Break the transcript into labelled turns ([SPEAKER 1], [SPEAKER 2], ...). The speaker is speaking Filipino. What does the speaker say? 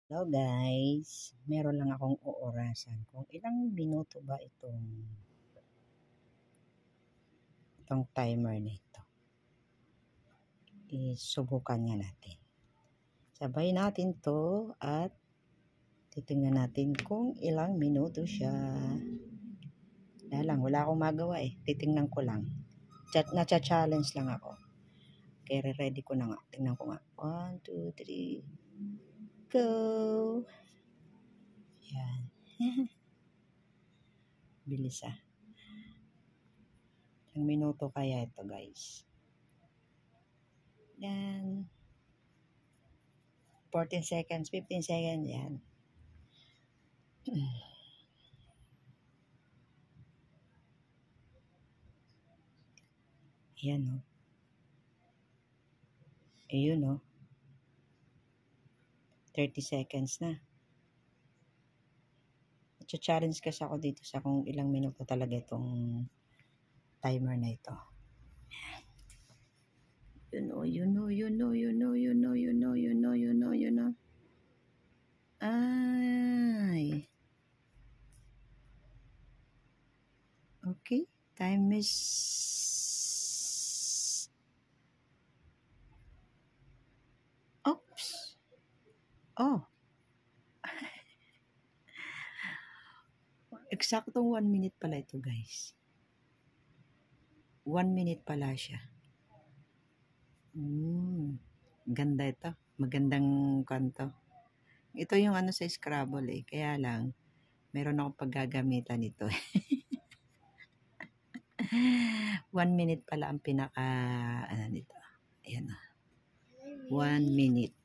[SPEAKER 1] Hello guys, meron lang akong oorasan kung ilang minuto ba itong timer nito. Isubukan nga natin. Sabay natin to at titingnan natin kung ilang minuto siya. Wala akong magawa titingnan ko lang. Nacha-challenge lang ako. Kaya ready ko na nga. Tingnan ko nga. 1, 2, 3, go! Yan. Bilis Ilang minuto kaya ito guys? Yan. 14 seconds, 15 seconds, yan. Yan o. Ayun o. 30 seconds na. Challenge kasi ako dito sa kung ilang minuto talaga itong timer na ito. You know. Ay. Okay. Time is... Oops. Oh. Eksaktong 1 minute pala ito guys. 1 minute pala siya. Ganda ito. Magandang kanto. Ito yung ano sa Scrabble Kaya lang, meron akong paggagamitan nito. 1 minute pala ang pinaka, nito. Ayan 1 minute.